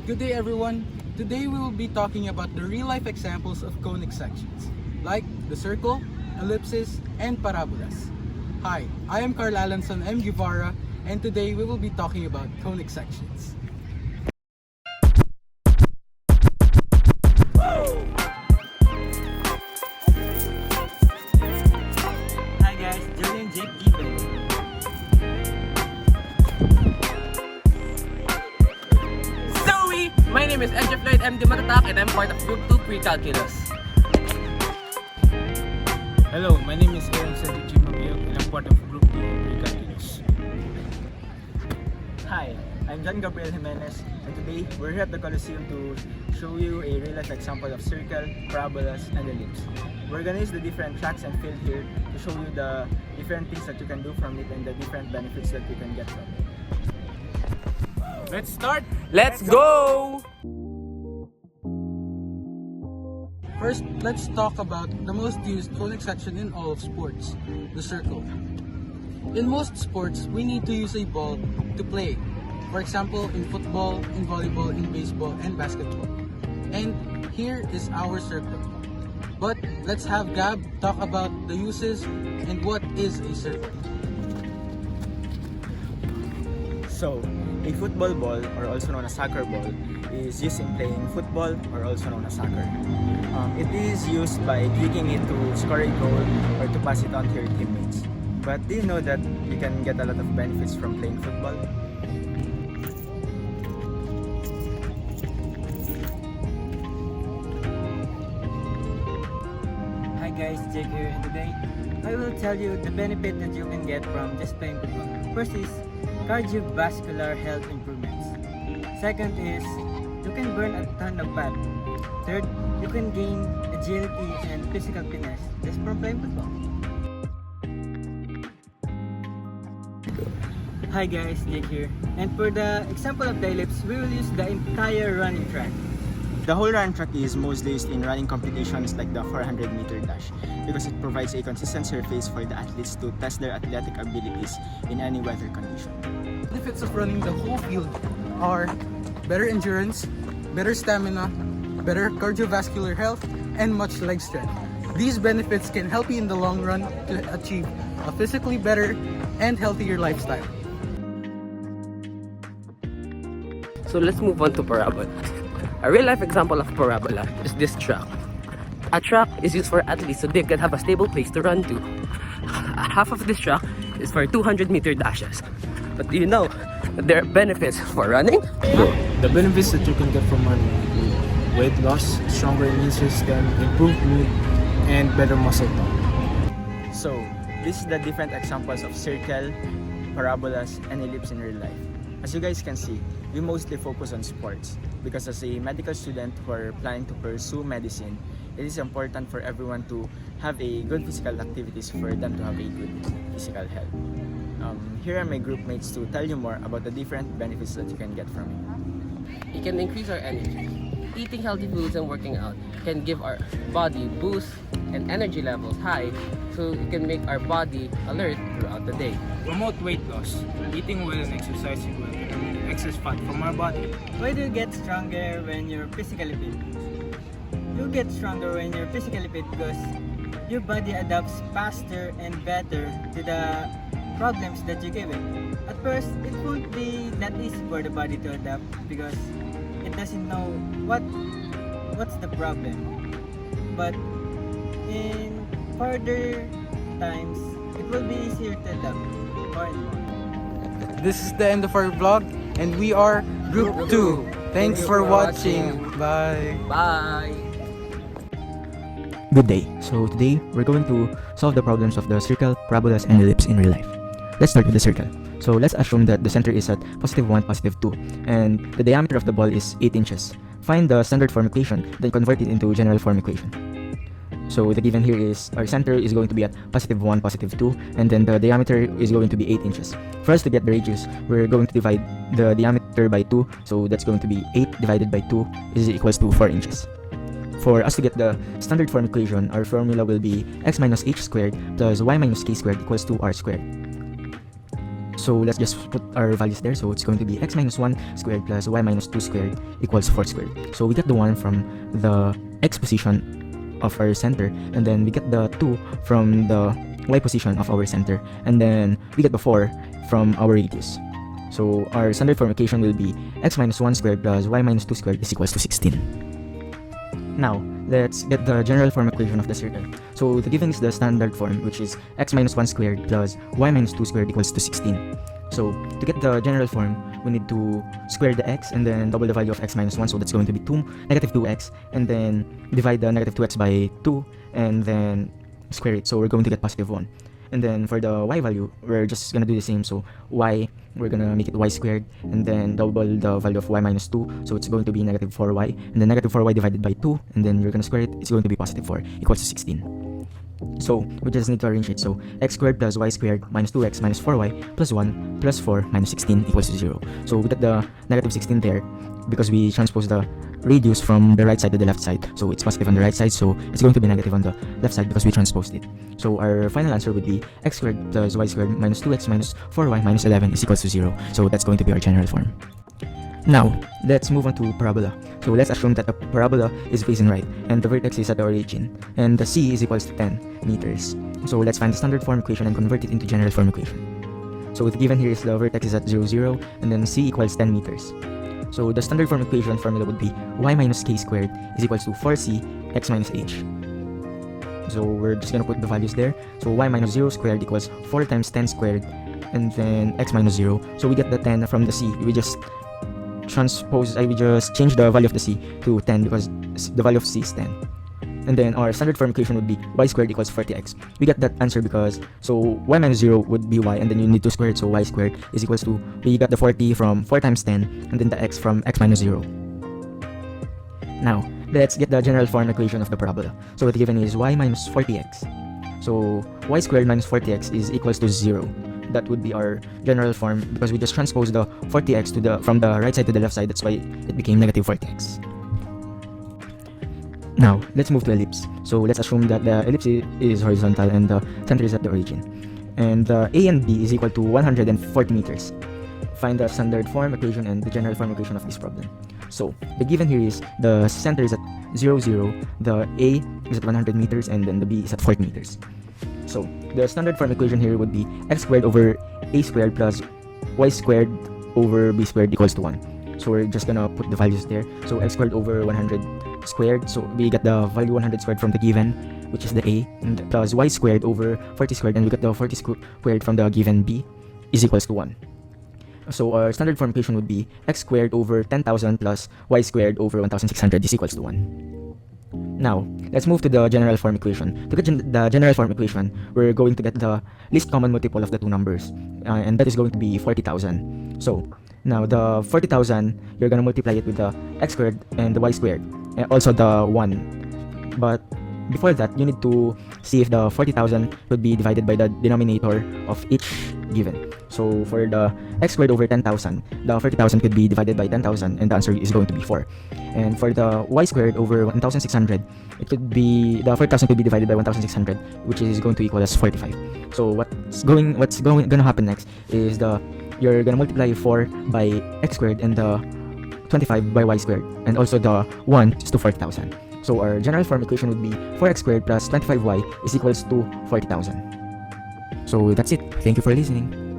Good day everyone. Today we will be talking about the real-life examples of conic sections, like the circle, ellipses, and parabolas. Hi, I am Carl Alanson M. Guevara, and today we will be talking about conic sections. Hi guys, Julian Jake Gibbon. Zoe! My name is Edge Floyd MD Matatak and I'm part of Group 2 Pre-Calculus. Hello, my name is Aaron Santucci Mabio and I'm part of Group 2 Pre-Calculus. Hi, I'm John Gabriel Jimenez, and today we're here at the Coliseum to show you a real-life example of circle, parabolas, and ellipse. We're gonna use the different tracks and field here to show you the different things that you can do from it and the different benefits that you can get from it. Let's start! Let's go! First, let's talk about the most used conic section in all of sports, the circle. In most sports, we need to use a ball to play. For example, in football, in volleyball, in baseball, and basketball. And here is our circle. But let's have Gab talk about the uses and what is a circle. So, a football ball, or also known as soccer ball, is used in playing football, or also known as soccer. It is used by kicking it to score a goal or to pass it on to your teammates. But do you know that you can get a lot of benefits from playing football? Hi guys, Jake here, and today I will tell you the benefit that you can get from just playing football. First is cardiovascular health improvements. Second is you can burn a ton of fat. Third, you can gain agility and physical fitness just from playing football. Hi guys, Jake here, and for the example of the ellipse, we will use the entire running track. The whole run track is mostly used in running competitions like the 400-meter dash because it provides a consistent surface for the athletes to test their athletic abilities in any weather condition. Benefits of running the whole field are better endurance, better stamina, better cardiovascular health, and much leg strength. These benefits can help you in the long run to achieve a physically better and healthier lifestyle. So let's move on to parabola. A real-life example of parabola is this track. A track is used for athletes so they can have a stable place to run to. Half of this track is for 200-meter dashes. But do you know that there are benefits for running? The benefits that you can get from running include weight loss, stronger immune system, improved mood, and better muscle tone. So, this is the different examples of circle, parabolas, and ellipse in real life. As you guys can see, we mostly focus on sports because as a medical student who are planning to pursue medicine, it is important for everyone to have a good physical activities for them to have a good physical health. Here are my group mates to tell you more about the different benefits that you can get from it. It can increase our energy. Eating healthy foods and working out can give our body boost and energy levels high so it can make our body alert throughout the day. Promote weight loss. Eating well and exercising well can remove excess fat from our body. Why do you get stronger when you're physically fit? You get stronger when you're physically fit because your body adapts faster and better to the problems that you give it. At first, it won't be that easy for the body to adapt because it doesn't know what's the problem. But in further times, it will be easier to adapt more and more. This is the end of our vlog, and we are Group 2. Thanks for watching. Bye. Bye! Good day. So today we're going to solve the problems of the circle, parabolas, and ellipse in real life. Let's start with the circle. So let's assume that the center is at +1, +2, and the diameter of the ball is 8 inches. Find the standard form equation, then convert it into general form equation. So the given here is our center is going to be at +1, +2, and then the diameter is going to be 8 inches. For us to get the radius, we're going to divide the diameter by 2, so that's going to be 8 divided by 2 is equals to 4 inches. For us to get the standard form equation, our formula will be x minus h squared plus y minus k squared equals to r squared. So let's just put our values there. So it's going to be x minus 1 squared plus y minus 2 squared equals 4 squared. So we get the 1 from the x position of our center, and then we get the 2 from the y position of our center, and then we get the 4 from our radius. So our standard form equation will be x minus 1 squared plus y minus 2 squared is equals to 16. Now, let's get the general form equation of the circle. So the given is the standard form, which is x minus 1 squared plus y minus 2 squared equals to 16. So to get the general form, we need to square the x and then double the value of x minus 1. So that's going to be negative 2x, and then divide the negative 2x by 2 and then square it. So we're going to get positive 1. And then for the y value, we're just going to do the same. So y, we're going to make it y squared and then double the value of y minus 2. So it's going to be negative 4y, and then negative 4y divided by 2, and then you're going to square it. It's going to be positive 4 equals to 16. So we just need to arrange it. So x squared plus y squared minus 2x minus 4y plus 1 plus 4 minus 16 equals to 0. So we got the negative 16 there because we transpose the radius from the right side to the left side. So it's positive on the right side, so it's going to be negative on the left side because we transposed it. So our final answer would be x squared plus y squared minus 2x minus 4y minus 11 is equals to 0. So that's going to be our general form. Now, let's move on to parabola. So let's assume that a parabola is facing right and the vertex is at the origin, and the c is equals to 10 meters. So let's find the standard form equation and convert it into general form equation. So the given here is the vertex is at 0, 0, and then c equals 10 meters. So the standard form equation formula would be y minus k squared is equals to 4c x minus h. So we're just gonna put the values there. So y minus 0 squared equals 4 times 10 squared, and then x minus 0. So we get the 10 from the c. We just change the value of the c to 10 because the value of c is 10. And then our standard form equation would be y squared equals 40x. We get that answer because, so y minus 0 would be y, and then you need to square it, so y squared is equals to, we got the 40 from 4 times 10, and then the x from x minus 0. Now, let's get the general form equation of the parabola. So the given is y minus 40x. So y squared minus 40x is equals to 0. That would be our general form because we just transposed the 40x from the right side to the left side. That's why it became negative 40x. Now, let's move to ellipse. So let's assume that the ellipse is horizontal and the center is at the origin. And A and B is equal to 140 meters. Find the standard form equation and the general form equation of this problem. So the given here is the center is at 0, 0, the A is at 100 meters, and then the B is at 40 meters. So the standard form equation here would be x squared over a squared plus y squared over b squared equals to 1. So we're just gonna put the values there. So x squared over 100 squared, so we get the value 100 squared from the given, which is the a, and plus y squared over 40 squared, and we get the 40 squared from the given b is equals to 1. So our standard form equation would be x squared over 10,000 plus y squared over 1,600 is equals to 1. Now, let's move to the general form equation. To get the general form equation, we're going to get the least common multiple of the two numbers, and that is going to be 40,000. So, now the 40,000, you're going to multiply it with the x squared and the y squared, and also the 1. But before that, you need to see if the 40,000 would be divided by the denominator of each given. So for the x squared over 10,000, the 40,000 could be divided by 10,000, and the answer is going to be 4. And for the y squared over 1,600, it could be, the 40,000 could be divided by 1,600, which is going to equal as 45. So what's gonna happen next is you're gonna multiply 4 by x squared and the 25 by y squared, and also the 1 is to 40,000. So our general form equation would be 4x squared plus 25y is equals to 40,000. So that's it. Thank you for listening.